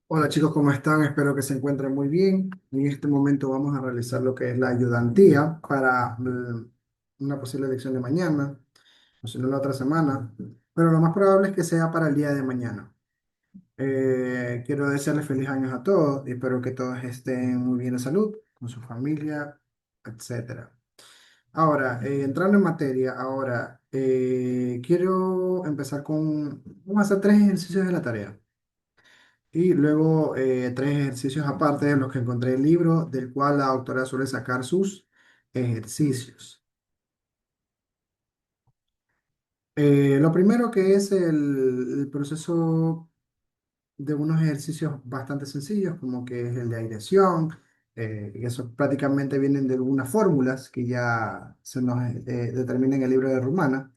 Hola chicos, ¿cómo están? Espero que se encuentren muy bien. En este momento vamos a realizar lo que es la ayudantía para una posible elección de mañana, o si no la otra semana, pero lo más probable es que sea para el día de mañana. Quiero desearles feliz años a todos y espero que todos estén muy bien de salud, con su familia, etcétera. Ahora, entrando en materia, quiero empezar vamos a hacer tres ejercicios de la tarea. Y luego tres ejercicios aparte de los que encontré en el libro, del cual la autora suele sacar sus ejercicios. Lo primero que es el proceso de unos ejercicios bastante sencillos, como que es el de aireación, y eso prácticamente vienen de algunas fórmulas que ya se nos determinan en el libro de Rumana.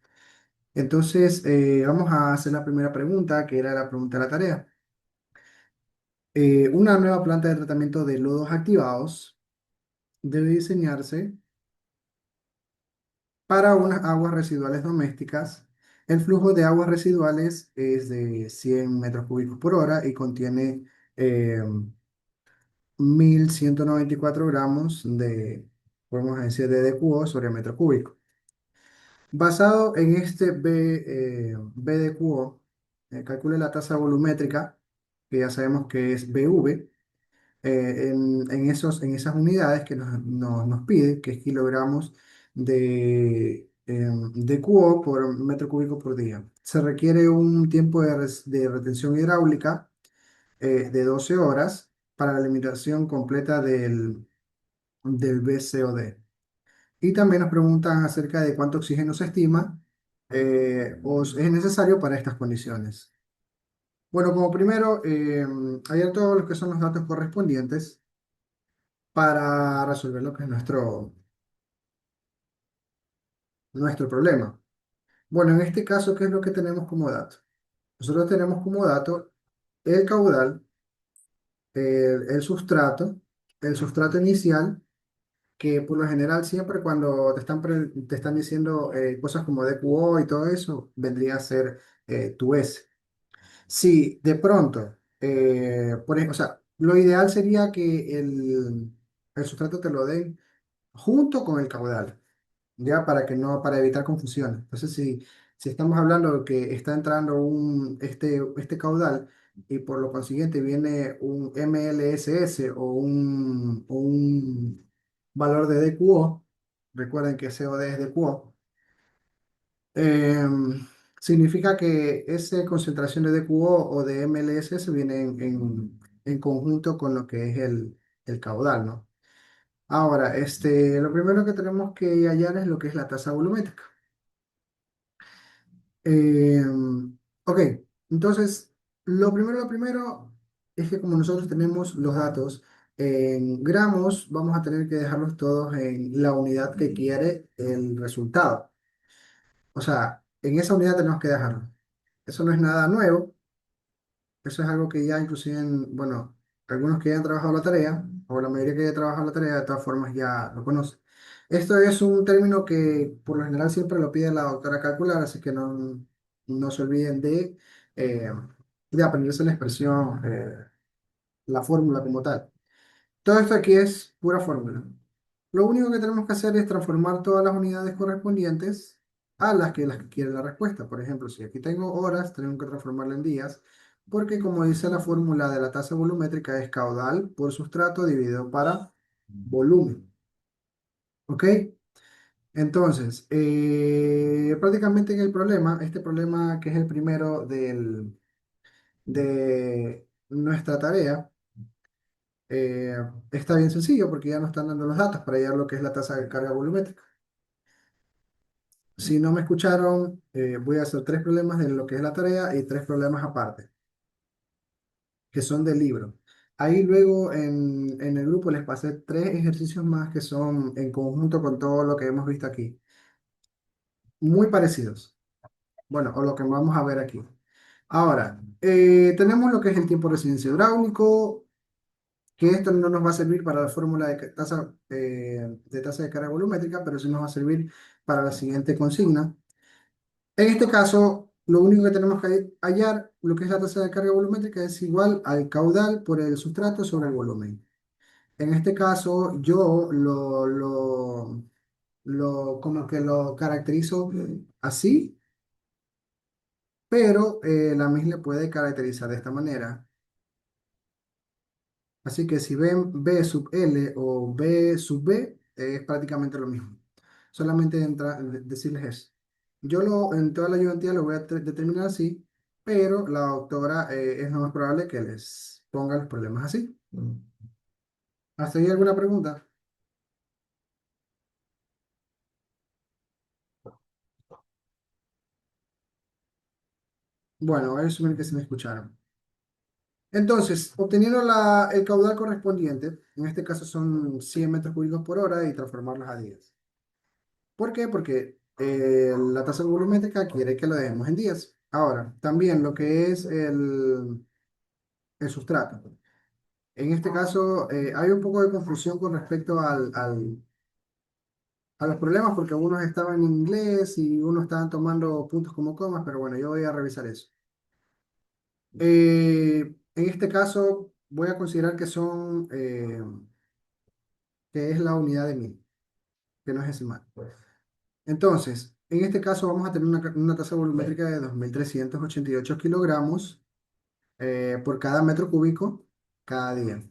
Entonces, vamos a hacer la primera pregunta, que era la pregunta de la tarea. Una nueva planta de tratamiento de lodos activados debe diseñarse para unas aguas residuales domésticas. El flujo de aguas residuales es de 100 metros cúbicos por hora y contiene 1194 gramos podemos decir, de DQO sobre metro cúbico. Basado en este BDQO, calcule la tasa volumétrica, que ya sabemos que es BV, en esas unidades que nos pide, que es kilogramos de cubo por metro cúbico por día. Se requiere un tiempo de retención hidráulica de 12 horas para la limitación completa del BCOD. Y también nos preguntan acerca de cuánto oxígeno se estima es necesario para estas condiciones. Bueno, como primero, hay todos los que son los datos correspondientes para resolver lo que es nuestro problema. Bueno, en este caso, ¿qué es lo que tenemos como dato? Nosotros tenemos como dato el caudal, el sustrato inicial, que por lo general siempre cuando te están diciendo cosas como DQO y todo eso, vendría a ser tu S. Si de pronto, o sea, lo ideal sería que el sustrato te lo den junto con el caudal. Ya para que no, para evitar confusiones. Entonces, si estamos hablando de que está entrando este caudal y por lo consiguiente viene un MLSS o un valor de DQO, recuerden que COD es DQO, significa que esa concentración de DQO o de MLSS viene en conjunto con lo que es el caudal, ¿no? Ahora, lo primero que tenemos que hallar es lo que es la tasa volumétrica. Eh, ok, entonces, lo primero es que como nosotros tenemos los datos en gramos, vamos a tener que dejarlos todos en la unidad que quiere el resultado. O sea, en esa unidad tenemos que dejarlo. Eso no es nada nuevo. Eso es algo que ya inclusive, bueno, algunos que ya han trabajado la tarea, o la mayoría que ya ha trabajado la tarea, de todas formas ya lo conocen. Esto es un término que por lo general siempre lo pide la doctora calcular, así que no se olviden eh, de aprenderse la expresión, la fórmula como tal. Todo esto aquí es pura fórmula. Lo único que tenemos que hacer es transformar todas las unidades correspondientes a las que quiere la respuesta. Por ejemplo, si aquí tengo horas, tengo que transformarla en días, porque como dice la fórmula de la tasa volumétrica, es caudal por sustrato dividido para volumen. ¿Ok? Entonces, prácticamente en el problema, este problema que es el primero de nuestra tarea, eh, está bien sencillo porque ya nos están dando los datos para hallar lo que es la tasa de carga volumétrica. Si no me escucharon, voy a hacer tres problemas de lo que es la tarea y tres problemas aparte, que son del libro. Ahí luego en el grupo les pasé tres ejercicios más que son en conjunto con todo lo que hemos visto aquí. Muy parecidos. Bueno, o lo que vamos a ver aquí. Ahora, tenemos lo que es el tiempo de residencia hidráulico, que esto no nos va a servir para la fórmula de tasa de carga volumétrica, pero sí nos va a servir para la siguiente consigna. En este caso, Lo único que tenemos que hallar, lo que es la tasa de carga volumétrica, es igual al caudal por el sustrato sobre el volumen. En este caso, yo como que lo caracterizo así, pero la MIS le puede caracterizar de esta manera. Así que si ven B sub L o B sub B, es prácticamente lo mismo. Solamente decirles eso. En toda la ayudantía lo voy a determinar así, pero la doctora es lo más probable que les ponga los problemas así. ¿Hasta ahí alguna pregunta? Bueno, voy a asumir que se me escucharon. Entonces, obteniendo el caudal correspondiente, en este caso son 100 metros cúbicos por hora y transformarlos a 10. ¿Por qué? Porque la tasa volumétrica quiere que lo dejemos en días. Ahora, también lo que es el sustrato. En este caso, hay un poco de confusión con respecto a los problemas porque algunos estaban en inglés y unos estaban tomando puntos como comas, pero bueno, yo voy a revisar eso. En este caso, voy a considerar que es la unidad de mil, que no es decimal. Entonces, en este caso vamos a tener una tasa volumétrica de 2.388 kilogramos por cada metro cúbico cada día.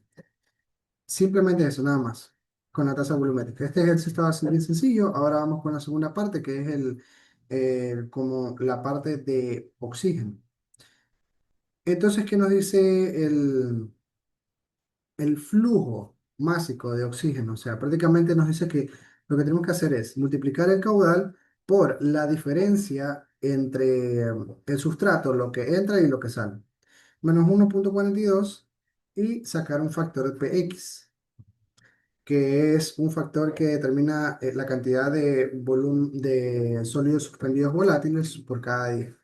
Simplemente eso, nada más, con la tasa volumétrica. Este ejercicio estaba así bien sencillo. Ahora vamos con la segunda parte, que es como la parte de oxígeno. Entonces, ¿qué nos dice el flujo másico de oxígeno? O sea, prácticamente nos dice que lo que tenemos que hacer es multiplicar el caudal por la diferencia entre el sustrato, lo que entra y lo que sale, menos 1,42 y sacar un factor de Px, que es un factor que determina la cantidad de volumen de sólidos suspendidos volátiles por cada día.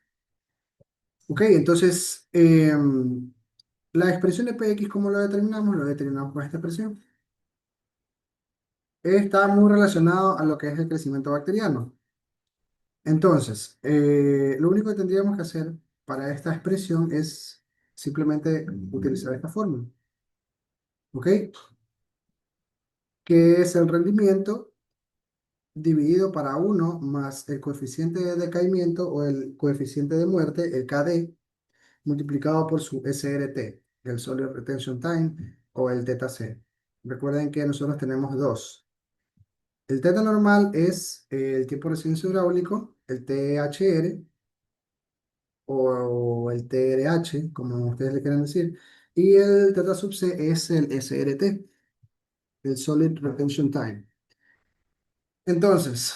Ok, entonces la expresión de Px, ¿cómo lo determinamos? Lo determinamos con esta expresión. Está muy relacionado a lo que es el crecimiento bacteriano. Entonces, lo único que tendríamos que hacer para esta expresión es simplemente utilizar esta fórmula, ¿ok? Que es el rendimiento dividido para uno más el coeficiente de decaimiento o el coeficiente de muerte, el KD, multiplicado por su SRT, el Solid Retention Time o el θc. Recuerden que nosotros tenemos dos. El teta normal es el tiempo de resistencia hidráulico, el THR o el TRH, como ustedes le quieran decir, y el teta sub C es el SRT, el Solid Retention Time. Entonces,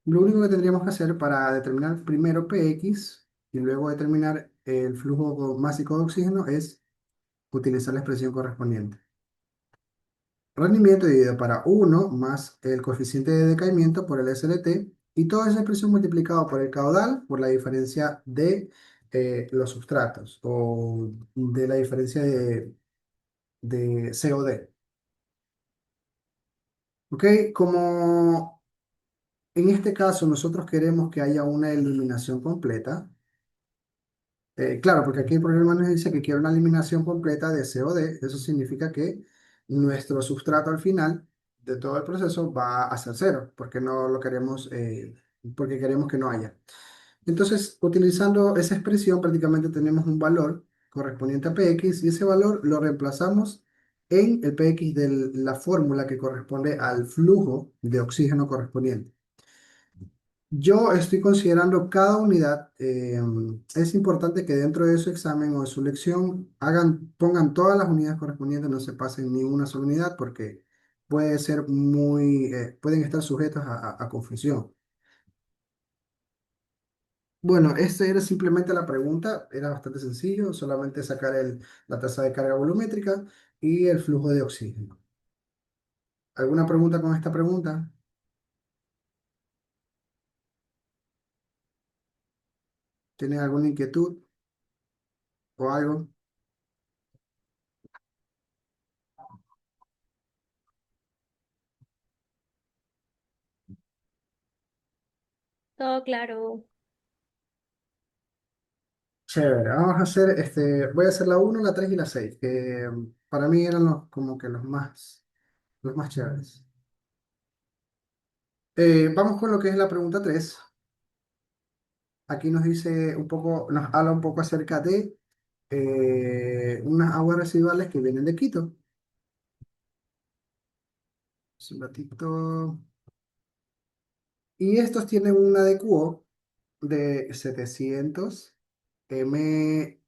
lo único que tendríamos que hacer para determinar primero Px y luego determinar el flujo másico de oxígeno es utilizar la expresión correspondiente. Rendimiento dividido para uno más el coeficiente de decaimiento por el SLT y toda esa expresión multiplicado por el caudal por la diferencia de los sustratos o de la diferencia de COD. ¿Ok? Como en este caso nosotros queremos que haya una eliminación completa. Claro, porque aquí el problema nos dice que quiere una eliminación completa de COD. Eso significa que nuestro sustrato al final de todo el proceso va a ser cero, porque no lo queremos, porque queremos que no haya. Entonces, utilizando esa expresión, prácticamente tenemos un valor correspondiente a Px y ese valor lo reemplazamos en el Px de la fórmula que corresponde al flujo de oxígeno correspondiente. Yo estoy considerando cada unidad. Es importante que dentro de su examen o de su lección pongan todas las unidades correspondientes, no se pasen ni una sola unidad porque pueden estar sujetos a confusión. Bueno, esta era simplemente la pregunta, era bastante sencillo, solamente sacar la tasa de carga volumétrica y el flujo de oxígeno. ¿Alguna pregunta con esta pregunta? ¿Tienen alguna inquietud o algo? Todo claro. Chévere, vamos a hacer, voy a hacer la uno, la 3 y la 6 que para mí eran como que los más chéveres. Vamos con lo que es la pregunta 3. Aquí nos dice un poco, nos habla un poco acerca de unas aguas residuales que vienen de Quito. Es un ratito. Y estos tienen un ADQ de 700 mg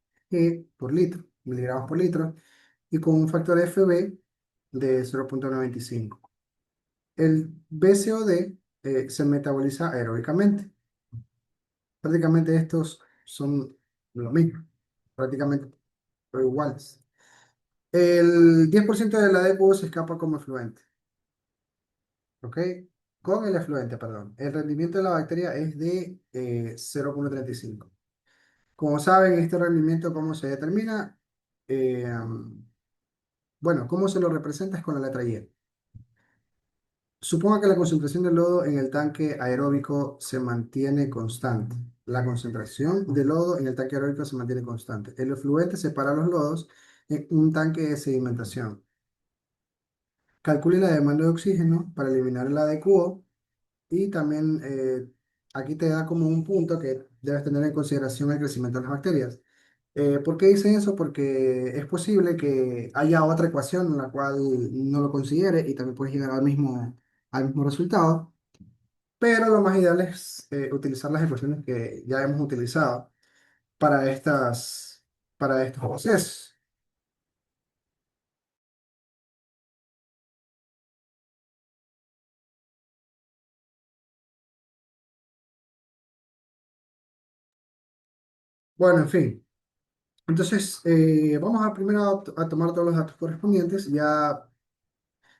por litro, miligramos por litro, y con un factor FB de 0,95. El BCOD se metaboliza aeróbicamente. Prácticamente estos son lo mismo, prácticamente iguales. El 10% del ADQ se escapa como efluente, ¿ok? Con el efluente, perdón. El rendimiento de la bacteria es de 0,35. Como saben, este rendimiento, ¿cómo se determina? Eh, bueno, ¿cómo se lo representa? Es con la letra Y. Suponga que la concentración de lodo en el tanque aeróbico se mantiene constante. La concentración de lodo en el tanque aeróbico se mantiene constante. El efluente separa los lodos en un tanque de sedimentación. Calcule la demanda de oxígeno para eliminar el ADQ y también aquí te da como un punto que debes tener en consideración el crecimiento de las bacterias. ¿Por qué dice eso? Porque es posible que haya otra ecuación en la cual no lo considere y también puedes llegar al mismo resultado. Pero lo más ideal es utilizar las ecuaciones que ya hemos utilizado para para estos procesos. Bueno, en fin. Entonces, vamos a primero a tomar todos los datos correspondientes. Ya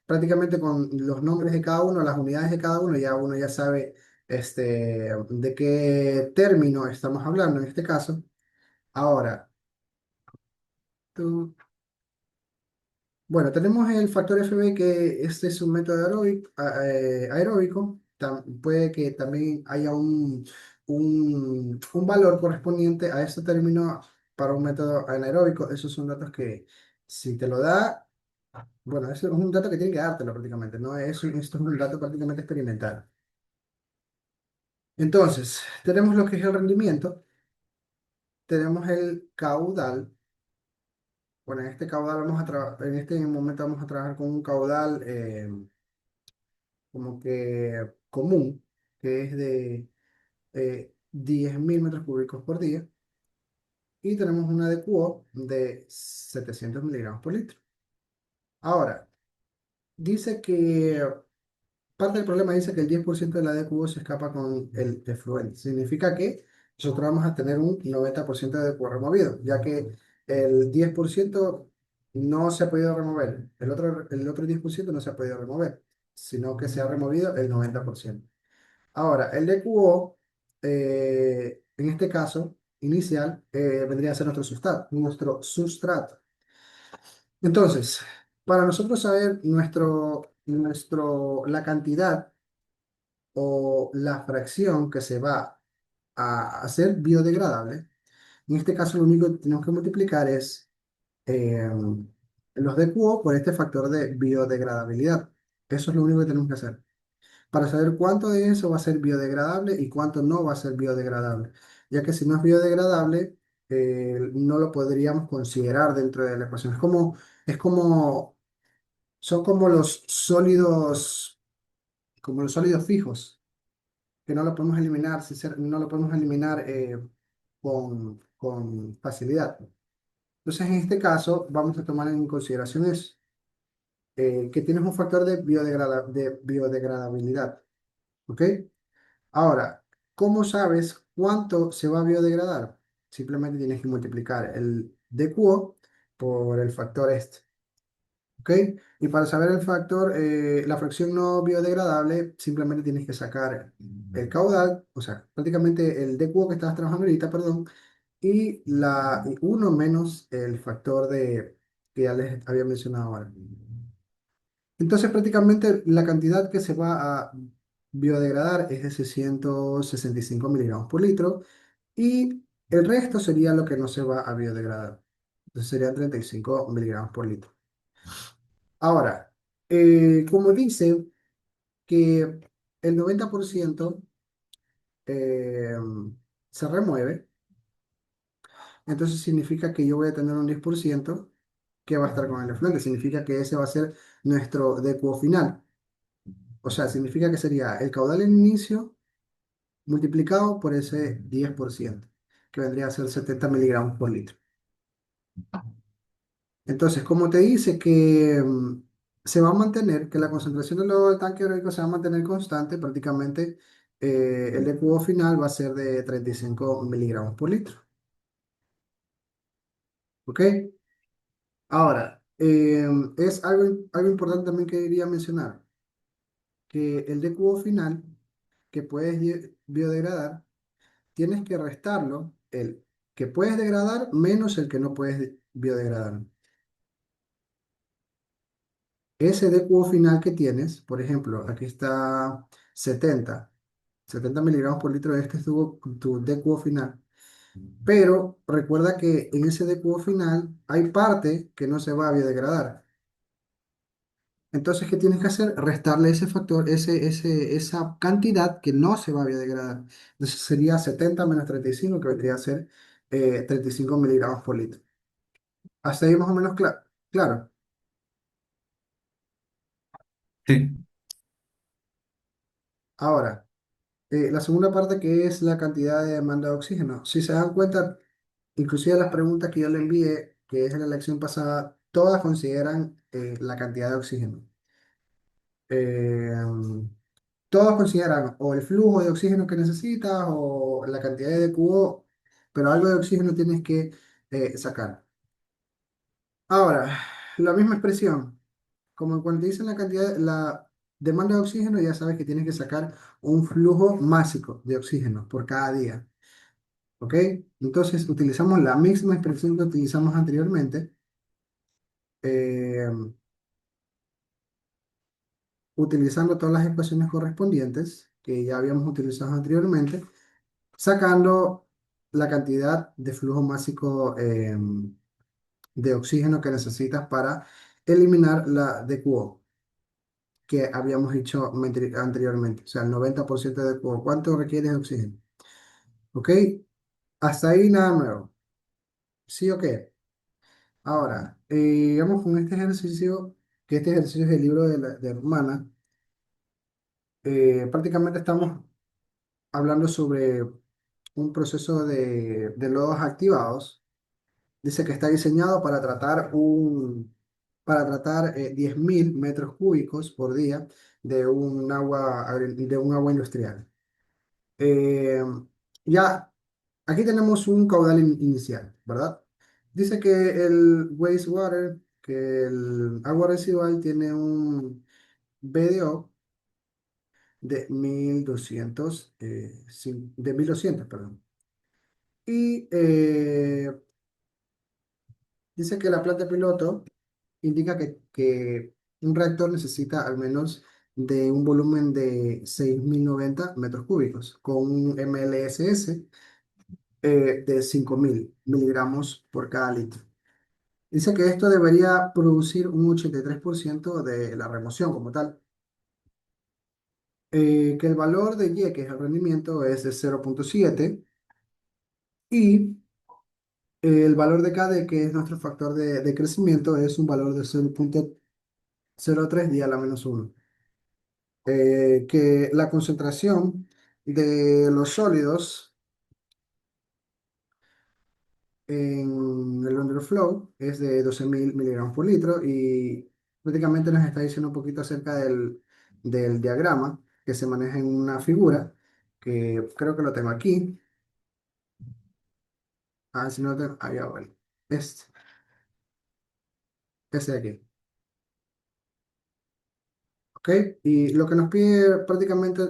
prácticamente con los nombres de cada uno, las unidades de cada uno, ya uno ya sabe de qué término estamos hablando en este caso. Ahora, tú bueno, tenemos el factor FB que este es un método aeróbico. Puede que también haya un valor correspondiente a este término para un método anaeróbico. Esos son datos que si te lo da, bueno, eso es un dato que tiene que dártelo prácticamente, ¿no? Esto es un dato prácticamente experimental. Entonces, tenemos lo que es el rendimiento, tenemos el caudal. Bueno, en este caudal en este momento vamos a trabajar con un caudal. Como que común, que es de 10.000 metros cúbicos por día, y tenemos una de cubo de 700 miligramos por litro. Ahora, dice que parte del problema dice que el 10% de la de cubo se escapa con el efluente. Significa que nosotros vamos a tener un 90% de cubo removido, ya que el 10% no se ha podido remover, el otro 10% no se ha podido remover, sino que se ha removido el 90%. Ahora, el DQO, en este caso inicial, vendría a ser nuestro sustrato. Entonces, para nosotros saber la cantidad o la fracción que se va a hacer biodegradable, en este caso lo único que tenemos que multiplicar es eh, los DQO por este factor de biodegradabilidad. Eso es lo único que tenemos que hacer, para saber cuánto de eso va a ser biodegradable y cuánto no va a ser biodegradable, ya que si no es biodegradable, no lo podríamos considerar dentro de la ecuación. Es como, son como los sólidos fijos, que no lo podemos eliminar, no lo podemos eliminar con facilidad. Entonces, en este caso, vamos a tomar en consideración eso, que tienes un factor de de biodegradabilidad, ¿ok? Ahora, ¿cómo sabes cuánto se va a biodegradar? Simplemente tienes que multiplicar el DQO por el factor este, ¿ok? Y para saber el factor, la fracción no biodegradable, simplemente tienes que sacar el caudal, o sea, prácticamente el DQO que estabas trabajando ahorita, perdón, y uno menos el factor que ya les había mencionado ahora. Entonces, prácticamente la cantidad que se va a biodegradar es de 665 miligramos por litro y El resto sería lo que no se va a biodegradar. Entonces serían 35 miligramos por litro. Ahora, como dice que el 90% eh, se remueve, entonces significa que yo voy a tener un 10% que va a estar con el efluente. Significa que ese va a ser nuestro decuo final. O sea, significa que sería el caudal en inicio multiplicado por ese 10%, que vendría a ser 70 miligramos por litro. Entonces, como te dice que se va a mantener, que la concentración del lodo del tanque heroico se va a mantener constante, prácticamente el de cubo final va a ser de 35 miligramos por litro. ¿Ok? Ahora, es algo importante también que quería mencionar, que el de cubo final, que puedes biodegradar, tienes que restarlo, el que puedes degradar menos el que no puedes biodegradar. Ese de cubo final que tienes, por ejemplo, aquí está 70 miligramos por litro, este es tu de cubo final. Pero recuerda que en ese de cubo final hay parte que no se va a biodegradar. Entonces, ¿qué tienes que hacer? Restarle ese factor, esa cantidad que no se va a biodegradar. Entonces sería 70 menos 35, que vendría a ser 35 miligramos por litro. Hasta ahí más o menos claro. Sí, Ahora, la segunda parte que es la cantidad de demanda de oxígeno. Si se dan cuenta, inclusive las preguntas que yo le envié, que es en la lección pasada, todas consideran la cantidad de oxígeno. Eh, Todos consideran o el flujo de oxígeno que necesitas o la cantidad de cubo, pero algo de oxígeno tienes que sacar. Ahora, la misma expresión, como cuando te dicen la cantidad, la demanda de oxígeno, ya sabes que tienes que sacar un flujo másico de oxígeno por cada día. ¿Ok? Entonces utilizamos la misma expresión que utilizamos anteriormente, eh, utilizando todas las ecuaciones correspondientes que ya habíamos utilizado anteriormente, sacando la cantidad de flujo másico de oxígeno que necesitas para eliminar la DQO que habíamos hecho anteriormente, o sea, el 90% de DQO. ¿Cuánto requiere de oxígeno? ¿Ok? Hasta ahí nada nuevo. ¿Sí o qué? Ahora, vamos con este ejercicio, que este ejercicio es del libro de Romana. Prácticamente estamos hablando sobre un proceso de lodos activados. Dice que está diseñado para tratar 10.000 metros cúbicos por día de un agua industrial. Eh, ya, aquí tenemos un caudal inicial, ¿verdad? Dice que el wastewater, que el agua residual tiene un BDO de 1200, de 1200, perdón. Y dice que la planta piloto indica que un reactor necesita al menos de un volumen de 6.090 metros cúbicos, con un MLSS de 5.000 miligramos por cada litro. Dice que esto debería producir un 83% de la remoción como tal, que el valor de Y, que es el rendimiento, es de 0,7 y el valor de KD, que es nuestro factor de crecimiento, es un valor de 0,03 día a la menos uno. Que la concentración de los sólidos en el underflow es de 12.000 miligramos por litro y prácticamente nos está diciendo un poquito acerca del diagrama que se maneja en una figura que creo que lo tengo aquí. Ah, si no lo tengo, ah, ya, bueno. Este, este de aquí. ¿Ok? Y lo que nos pide prácticamente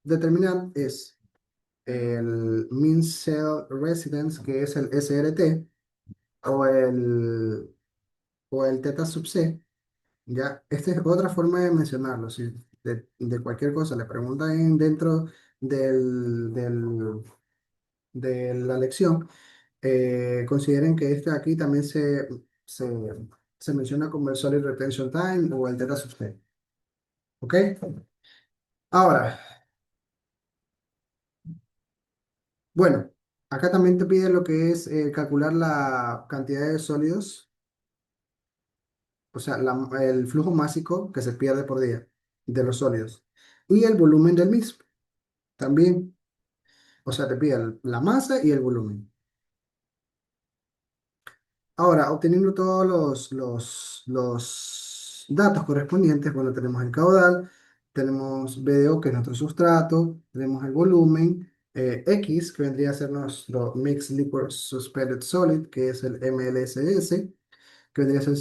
determinar es el Mean Cell Residence, que es el SRT, o el teta sub C, ya, esta es otra forma de mencionarlo, si de cualquier cosa le preguntan dentro del, del- de la lección, Consideren que este aquí también se, se menciona como el Solid Retention Time o el Data Subset. ¿Ok? Ahora, bueno, acá también te pide lo que es calcular la cantidad de sólidos, o sea, el flujo másico que se pierde por día de los sólidos y el volumen del mismo también. O sea, te pide la masa y el volumen. Ahora, obteniendo todos los datos correspondientes, bueno, tenemos el caudal, tenemos BDO, que es nuestro sustrato, tenemos el volumen, X, que vendría a ser nuestro Mixed Liquid Suspended Solid, que es el MLSS, que vendría a ser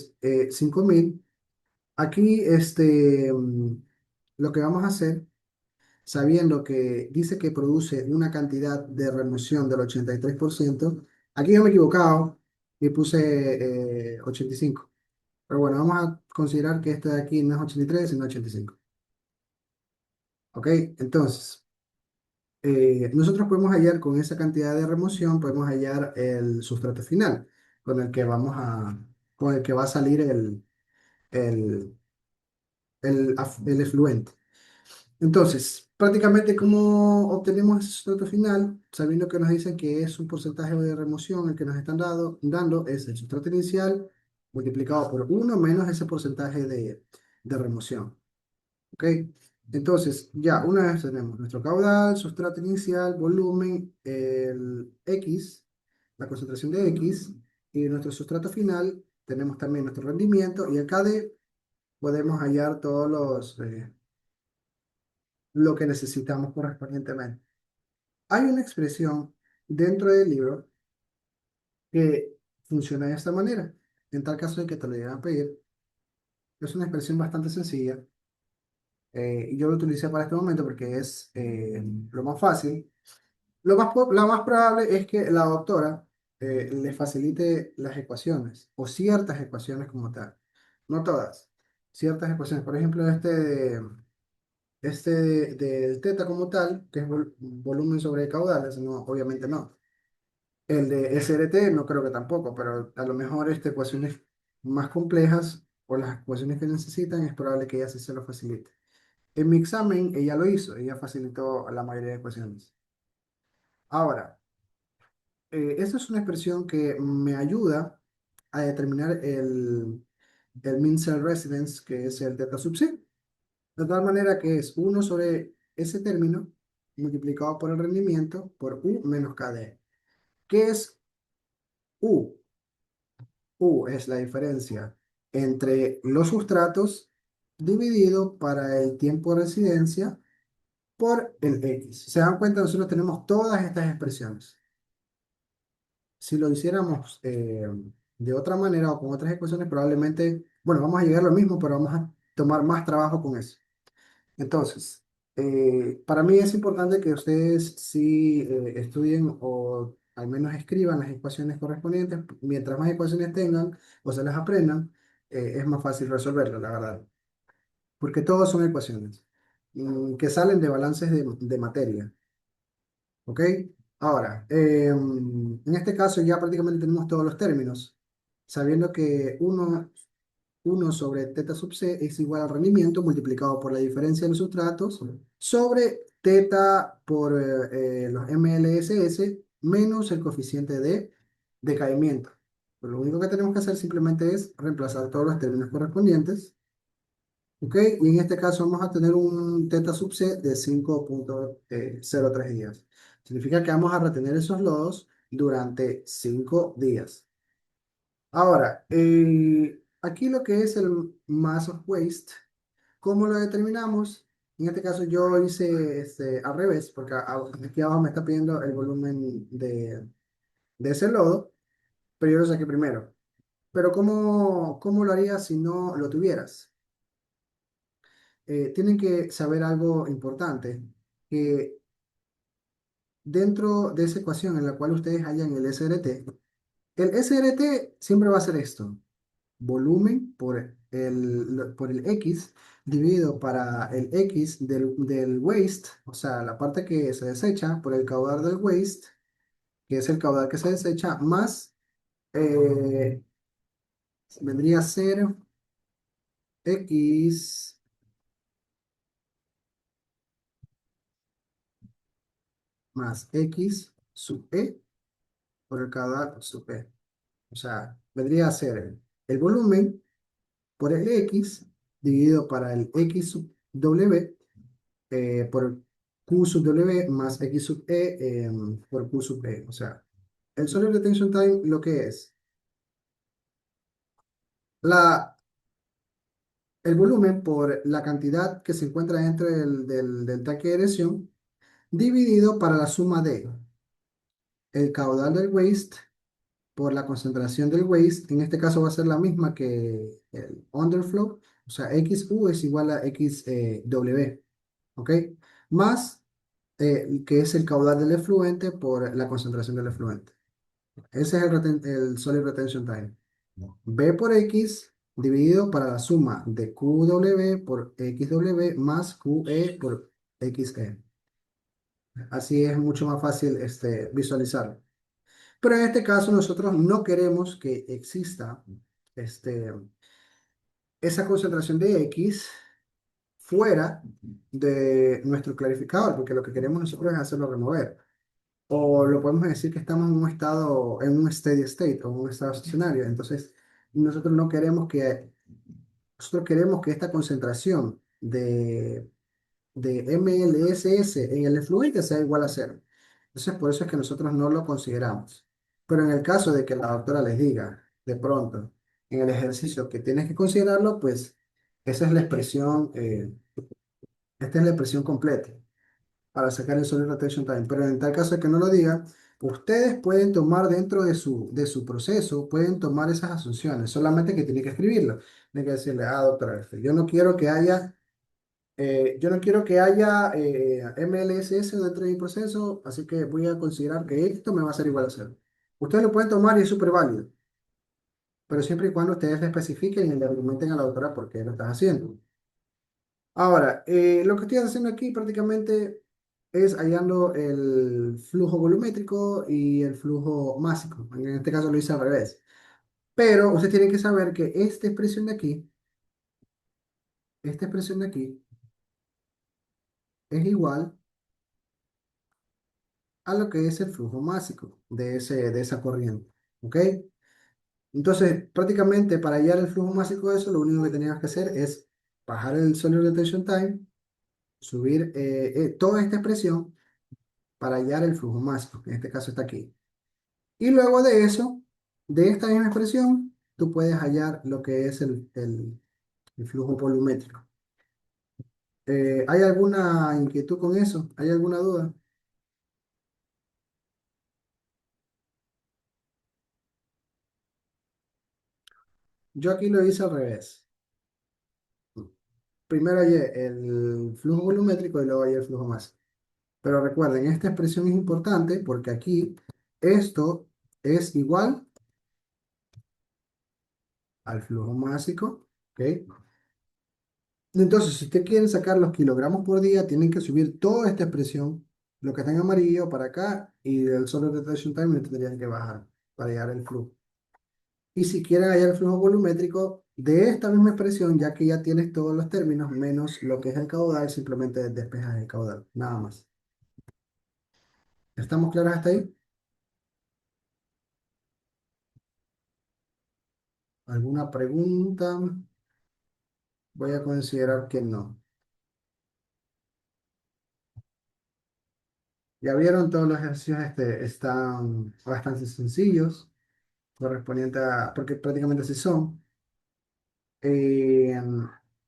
5000. Aquí, lo que vamos a hacer, sabiendo que dice que produce una cantidad de remoción del 83%, aquí yo me he equivocado y puse 85. Pero bueno, vamos a considerar que este de aquí no es 83, sino 85. ¿Ok? Entonces, nosotros podemos hallar con esa cantidad de remoción, podemos hallar el sustrato final con el que con el que va a salir el, el efluente. Entonces, prácticamente, ¿cómo obtenemos ese sustrato final? Sabiendo que nos dicen que es un porcentaje de remoción el que nos están dando es el sustrato inicial multiplicado por uno menos ese porcentaje de remoción. ¿Ok? Entonces, ya una vez tenemos nuestro caudal, sustrato inicial, volumen, el X, la concentración de X, y nuestro sustrato final, tenemos también nuestro rendimiento, y acá podemos hallar todos lo que necesitamos correspondientemente. Hay una expresión dentro del libro que funciona de esta manera. En tal caso de que te lo lleguen a pedir, es una expresión bastante sencilla. Y yo lo utilicé para este momento porque es lo más fácil. Lo más probable es que la doctora le facilite las ecuaciones o ciertas ecuaciones como tal. No todas, ciertas ecuaciones. Por ejemplo, del teta como tal, que es volumen sobre caudales, no, obviamente no. El de SRT no creo que tampoco, pero a lo mejor ecuaciones más complejas o las ecuaciones que necesitan es probable que ella sí se lo facilite. En mi examen ella lo hizo, ella facilitó la mayoría de ecuaciones. Ahora, esta es una expresión que me ayuda a determinar el mean cell residence, que es el delta sub C. De tal manera que es uno sobre ese término multiplicado por el rendimiento por U menos KD. ¿Qué es U? U es la diferencia entre los sustratos dividido para el tiempo de residencia por el X. ¿Se dan cuenta? Nosotros tenemos todas estas expresiones. Si lo hiciéramos de otra manera o con otras ecuaciones, probablemente, bueno, vamos a llegar a lo mismo, pero vamos a tomar más trabajo con eso. Entonces, para mí es importante que ustedes sí estudien o al menos escriban las ecuaciones correspondientes. Mientras más ecuaciones tengan o se las aprendan, es más fácil resolverlo, la verdad. Porque todos son ecuaciones que salen de balances de materia. ¿Ok? Ahora, en este caso ya prácticamente tenemos todos los términos, sabiendo que uno sobre teta sub c es igual al rendimiento multiplicado por la diferencia de los sustratos sobre teta por los MLSS menos el coeficiente de decaimiento. Pues lo único que tenemos que hacer simplemente es reemplazar todos los términos correspondientes. ¿Ok? Y en este caso vamos a tener un teta sub c de 5,03 días. Significa que vamos a retener esos lodos durante 5 días. Ahora, aquí lo que es el mass of waste, ¿cómo lo determinamos? En este caso yo hice al revés, porque aquí abajo me está pidiendo el volumen de ese lodo, pero yo lo saqué primero. Pero ¿cómo lo harías si no lo tuvieras? Tienen que saber algo importante, que dentro de esa ecuación en la cual ustedes hallan el SRT siempre va a ser esto. Volumen por el X dividido para el X del waste, o sea, la parte que se desecha por el caudal del waste, que es el caudal que se desecha, más eh, vendría a ser X más X sub E por el caudal sub E. O sea, vendría a ser el volumen por el X dividido para el X sub W por Q sub W más X sub E por Q sub E. O sea, el Solid Retention Time lo que es la, el volumen por la cantidad que se encuentra dentro del tanque de erección dividido para la suma de el caudal del waste por la concentración del waste. En este caso va a ser la misma que el underflow. O sea, XU es igual a XW. ¿Ok? Más que es el caudal del efluente por la concentración del efluente. Ese es el solid retention time. B por X dividido para la suma de QW por XW más QE por XE. Así es mucho más fácil visualizar. Pero en este caso nosotros no queremos que exista este, esa concentración de X fuera de nuestro clarificador, porque lo que queremos nosotros es hacerlo remover. O lo podemos decir que estamos en un estado, en un steady state o en un estado estacionario. Entonces, nosotros no queremos que, nosotros queremos que esta concentración de mLSS en el efluente sea igual a cero. Entonces, por eso es que nosotros no lo consideramos. Pero en el caso de que la doctora les diga de pronto en el ejercicio que tienes que considerarlo, pues esa es la expresión, esta es la expresión completa para sacar el solid rotation time. Pero en tal caso de que no lo diga, ustedes pueden tomar dentro de su proceso, pueden tomar esas asunciones, solamente que tienen que escribirlo. Tienen que decirle, doctora, yo no quiero que haya MLSS dentro de mi proceso, así que voy a considerar que esto me va a ser igual a cero. Ustedes lo pueden tomar y es súper válido, pero siempre y cuando ustedes le especifiquen y le argumenten a la doctora por qué lo están haciendo. Ahora, lo que estoy haciendo aquí prácticamente es hallando el flujo volumétrico y el flujo másico. En este caso lo hice al revés. Pero ustedes tienen que saber que esta expresión de aquí, es igual a lo que es el flujo másico de esa corriente. ¿Ok? Entonces, prácticamente para hallar el flujo másico de eso, lo único que tenías que hacer es bajar el solid retention time, subir toda esta expresión para hallar el flujo másico, que en este caso está aquí. Y luego de eso, de esta misma expresión, tú puedes hallar lo que es el flujo volumétrico. ¿Hay alguna inquietud con eso? ¿Hay alguna duda? Yo aquí lo hice al revés. Primero hallé el flujo volumétrico y luego hallé el flujo másico. Pero recuerden, esta expresión es importante porque aquí esto es igual al flujo másico. ¿Ok? Entonces, si ustedes quieren sacar los kilogramos por día, tienen que subir toda esta expresión, lo que está en amarillo para acá, y del solid retention time lo tendrían que bajar para hallar el flujo. Y si quieren hallar el flujo volumétrico de esta misma expresión, ya que ya tienes todos los términos, menos lo que es el caudal, simplemente despejas el caudal, nada más. ¿Estamos claros hasta ahí? ¿Alguna pregunta? Voy a considerar que no. Ya vieron, todos los ejercicios están bastante sencillos, correspondientes a, porque prácticamente así son. Eh,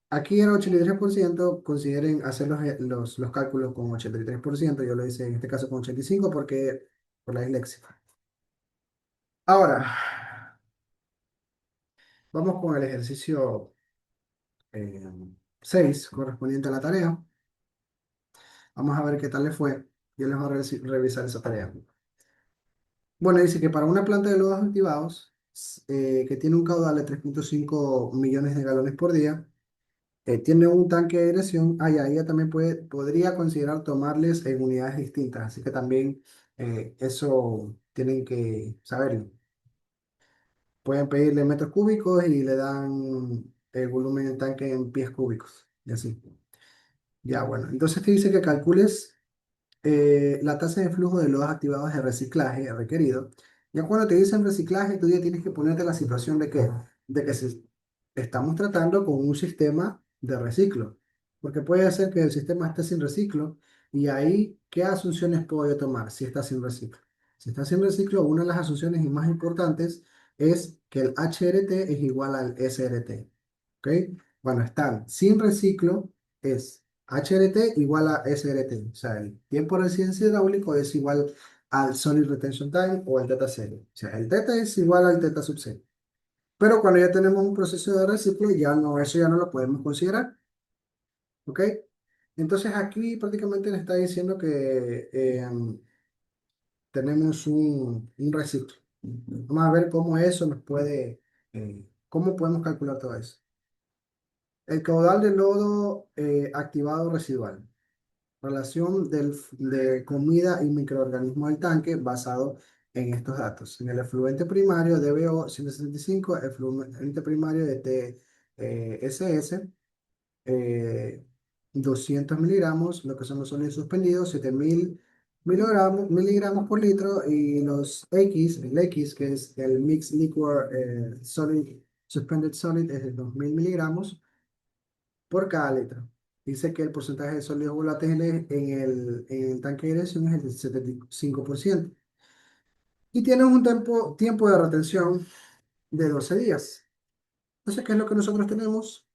Aquí el 83% consideren hacer los cálculos con 83%. Yo lo hice en este caso con 85% porque por la dislexia. Ahora, vamos con el ejercicio eh, 6 correspondiente a la tarea. Vamos a ver qué tal le fue. Yo les voy a revisar esa tarea. Bueno, dice que para una planta de lodos activados que tiene un caudal de 3,5 millones de galones por día, tiene un tanque de aireación. Ella también podría considerar tomarles en unidades distintas, así que también eso. tienen que saberlo. Pueden pedirle metros cúbicos y le dan el volumen del tanque en pies cúbicos, y así. Ya, bueno, entonces te dice que calcules la tasa de flujo de lodos activados de reciclaje requerido. Ya cuando te dicen reciclaje, tú ya tienes que ponerte la situación de que estamos tratando con un sistema de reciclo. Porque puede ser que el sistema esté sin reciclo y ahí, ¿qué asunciones puedo yo tomar si está sin reciclo? Si está sin reciclo, una de las asunciones y más importantes es que el HRT es igual al SRT. ¿Ok? Bueno, están sin reciclo es HRT igual a SRT. O sea, el tiempo de residencia hidráulico es igual al Solid Retention Time o el θ cero. O sea, el θ es igual al θ sub cero. Pero cuando ya tenemos un proceso de reciclo, ya no, eso ya no lo podemos considerar. ¿Ok? Entonces aquí prácticamente le está diciendo que tenemos un reciclo. Vamos a ver cómo eso nos puede, cómo podemos calcular todo eso. El caudal de lodo activado residual. Relación de comida y microorganismos del tanque basado en estos datos. En el efluente primario de BO 165, efluente primario de TSS, 200 miligramos, lo que son los sólidos suspendidos, 7000 miligramos por litro, y los X, el X, que es el Mixed Liquid Solid, Suspended Solid, es de 2000 miligramos por cada litro. Dice que el porcentaje de sólidos volátiles en el tanque de aireación es el del 75%. Y tiene un tiempo de retención de 12 días. Entonces, ¿qué es lo que nosotros tenemos?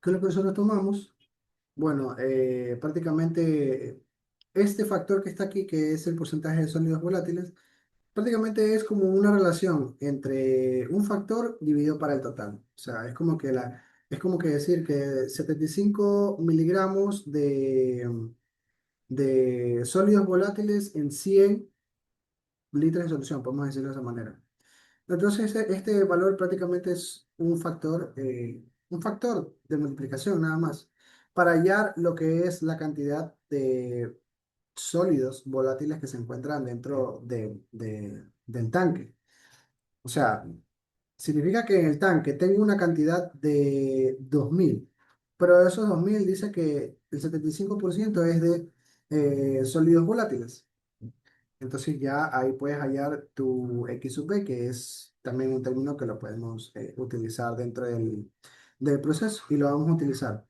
¿Qué es lo que nosotros tomamos? Bueno, prácticamente este factor que está aquí, que es el porcentaje de sólidos volátiles, prácticamente es como una relación entre un factor dividido para el total. O sea, es como que decir que 75 miligramos de sólidos volátiles en 100 litros de solución, podemos decirlo de esa manera. Entonces, este valor prácticamente es un factor de multiplicación nada más, para hallar lo que es la cantidad de sólidos volátiles que se encuentran dentro del tanque. O sea, significa que en el tanque tengo una cantidad de 2000, pero de esos 2000 dice que el 75% es de sólidos volátiles. Entonces ya ahí puedes hallar tu X sub B, que es también un término que lo podemos utilizar dentro del proceso, y lo vamos a utilizar.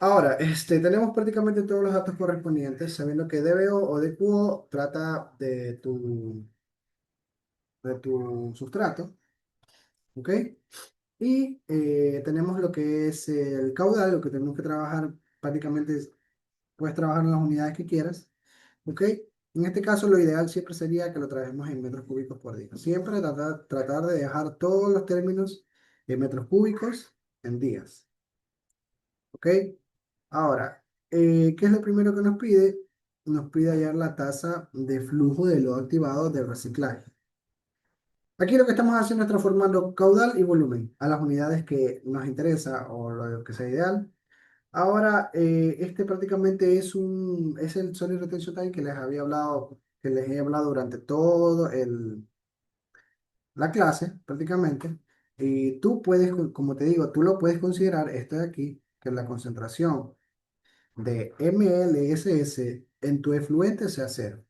Ahora, tenemos prácticamente todos los datos correspondientes, sabiendo que DBO o DQO trata de tu sustrato, ¿ok? Y tenemos lo que es el caudal, lo que tenemos que trabajar. Prácticamente puedes trabajar en las unidades que quieras, ¿ok? En este caso, lo ideal siempre sería que lo trabajemos en metros cúbicos por día. Siempre tratar de dejar todos los términos en metros cúbicos en días, ¿ok? Ahora, ¿qué es lo primero que nos pide? Nos pide hallar la tasa de flujo de lodo activado del reciclaje. Aquí lo que estamos haciendo es transformando caudal y volumen a las unidades que nos interesa o lo que sea ideal. Ahora, este prácticamente es el Solid Retention Time que les he hablado durante todo la clase, prácticamente. Y tú puedes, como te digo, tú lo puedes considerar, esto de aquí, que la concentración de mLSS en tu efluente sea cero.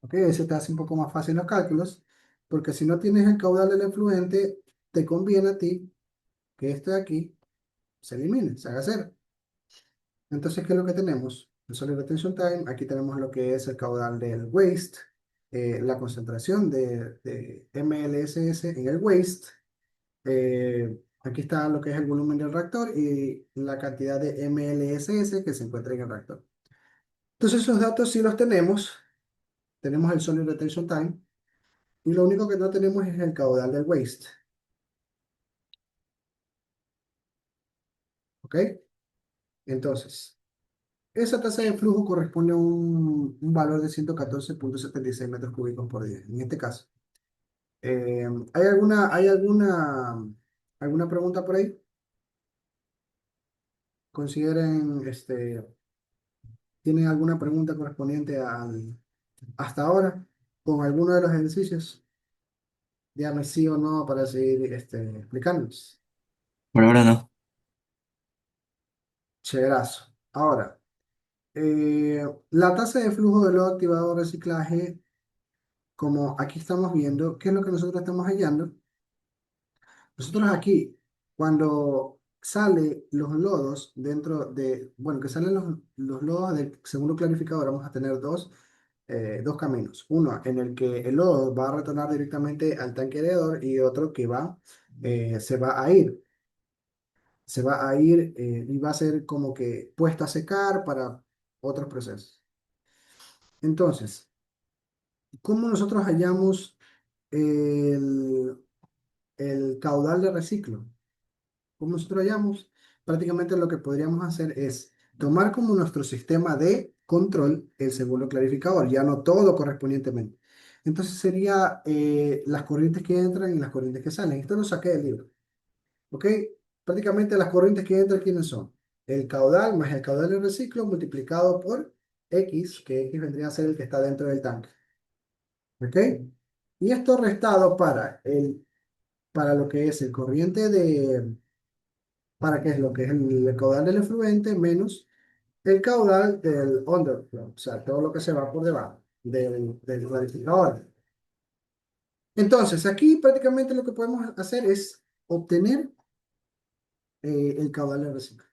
¿Ok? Eso te hace un poco más fácil los cálculos, porque si no tienes el caudal del efluente, te conviene a ti que esto de aquí se elimine, se haga cero. Entonces, ¿qué es lo que tenemos? El Solid Retention Time, aquí tenemos lo que es el caudal del waste, la concentración de mLSS en el waste, aquí está lo que es el volumen del reactor y la cantidad de mLSS que se encuentra en el reactor. Entonces, esos datos sí los tenemos el Solid Retention Time, y lo único que no tenemos es el caudal del waste, ¿ok? Entonces, esa tasa de flujo corresponde a un valor de 114,76 metros cúbicos por día, en este caso. ¿Hay alguna pregunta por ahí? Consideren, ¿tienen alguna pregunta correspondiente hasta ahora? con alguno de los ejercicios. Dígame sí o no para seguir explicándonos. Por ahora no. Chéverazo. Ahora, la tasa de flujo de lodo activado de reciclaje, como aquí estamos viendo, ¿qué es lo que nosotros estamos hallando? Nosotros aquí, cuando sale los lodos dentro de, bueno, que salen los lodos del segundo clarificador, vamos a tener dos caminos. Uno en el que el lodo va a retornar directamente al tanque heredor y otro que se va a ir. Se va a ir y va a ser como que puesta a secar para otros procesos. Entonces, ¿cómo nosotros hallamos el, el caudal de reciclo? ¿Cómo nosotros hallamos? Prácticamente lo que podríamos hacer es tomar como nuestro sistema de control el segundo clarificador, ya no todo correspondientemente. Entonces sería las corrientes que entran y las corrientes que salen. Esto lo saqué del libro. ¿Ok? Prácticamente las corrientes que entran, ¿quiénes son? El caudal más el caudal de reciclo multiplicado por X, que X vendría a ser el que está dentro del tanque. ¿Ok? Y esto restado para lo que es el corriente para qué es lo que es el caudal del efluente menos el caudal del underflow, o sea, todo lo que se va por debajo del clarificador. Entonces, aquí prácticamente lo que podemos hacer es obtener el caudal de reciclo.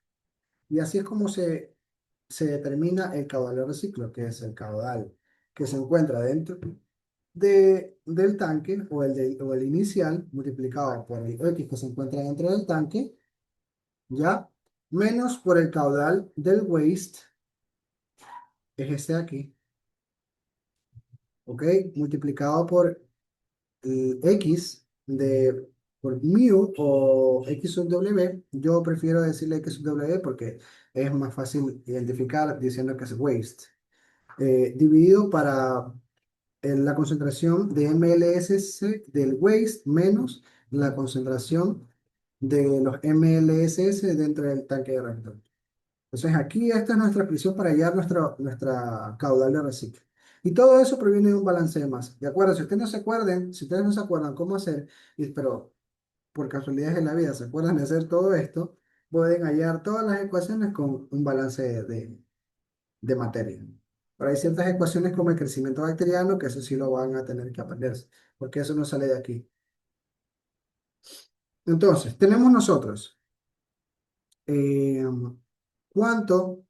Y así es como se determina el caudal de reciclo, que es el caudal que se encuentra dentro del tanque o el inicial multiplicado por el X que se encuentra dentro del tanque, ¿ya? Menos por el caudal del waste, es este de aquí, ¿ok? Multiplicado por el por mu o X sub W. Yo prefiero decirle X sub W porque es más fácil identificar diciendo que es waste. Dividido para la concentración de MLSS del waste menos la concentración de los MLSS dentro del tanque de reactor. Entonces aquí esta es nuestra expresión para hallar nuestra caudal de reciclo. Y todo eso proviene de un balance de masa. ¿De acuerdo? Si ustedes no se acuerdan cómo hacer, pero por casualidades de la vida se acuerdan de hacer todo esto, pueden hallar todas las ecuaciones con un balance de materia. Pero hay ciertas ecuaciones como el crecimiento bacteriano que eso sí lo van a tener que aprenderse, porque eso no sale de aquí. Entonces, tenemos nosotros eh, cuánto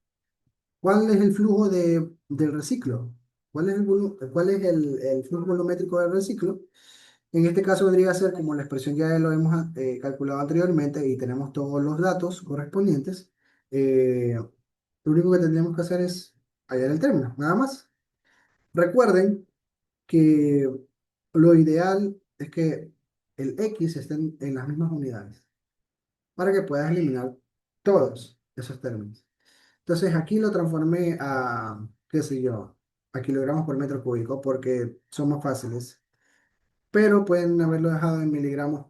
¿cuál es el flujo del reciclo? ¿Cuál es el flujo volumétrico del reciclo? En este caso vendría a ser como la expresión ya lo hemos calculado anteriormente y tenemos todos los datos correspondientes. Lo único que tendríamos que hacer es hallar el término, nada más. Recuerden que lo ideal es que el X esté en las mismas unidades para que puedas eliminar todos esos términos. Entonces aquí lo transformé qué sé yo, a kilogramos por metro cúbico porque son más fáciles, pero pueden haberlo dejado en miligramos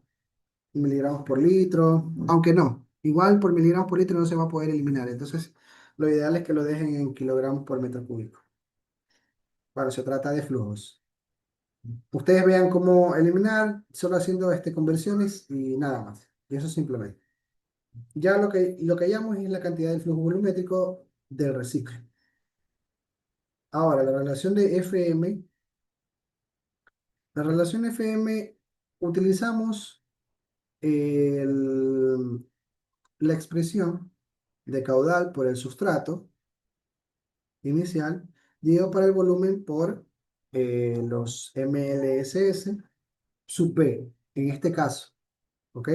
por litro, aunque no, igual por miligramos por litro no se va a poder eliminar, entonces lo ideal es que lo dejen en kilogramos por metro cúbico. Bueno, se trata de flujos. Ustedes vean cómo eliminar, solo haciendo conversiones y nada más. Y eso simplemente. Ya lo que hallamos es la cantidad del flujo volumétrico del reciclo. Ahora, la relación FM utilizamos el- la expresión de caudal por el sustrato inicial, dividido para el volumen por los MLSS sub P, en este caso, ¿ok?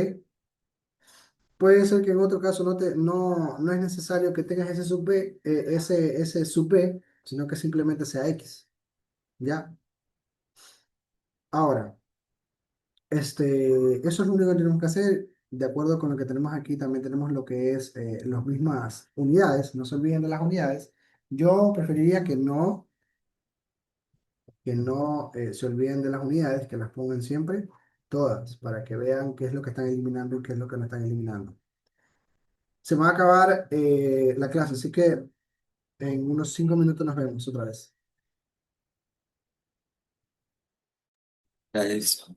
Puede ser que en otro caso no es necesario que tengas ese sub P, ese sub P, sino que simplemente sea X, ¿ya? Ahora, eso es lo único que tenemos que hacer. De acuerdo con lo que tenemos aquí, también tenemos lo que es las mismas unidades. No se olviden de las unidades. Yo preferiría que no se olviden de las unidades, que las pongan siempre todas, para que vean qué es lo que están eliminando y qué es lo que no están eliminando. Se me va a acabar la clase, así que en unos 5 minutos nos vemos otra vez. Eso.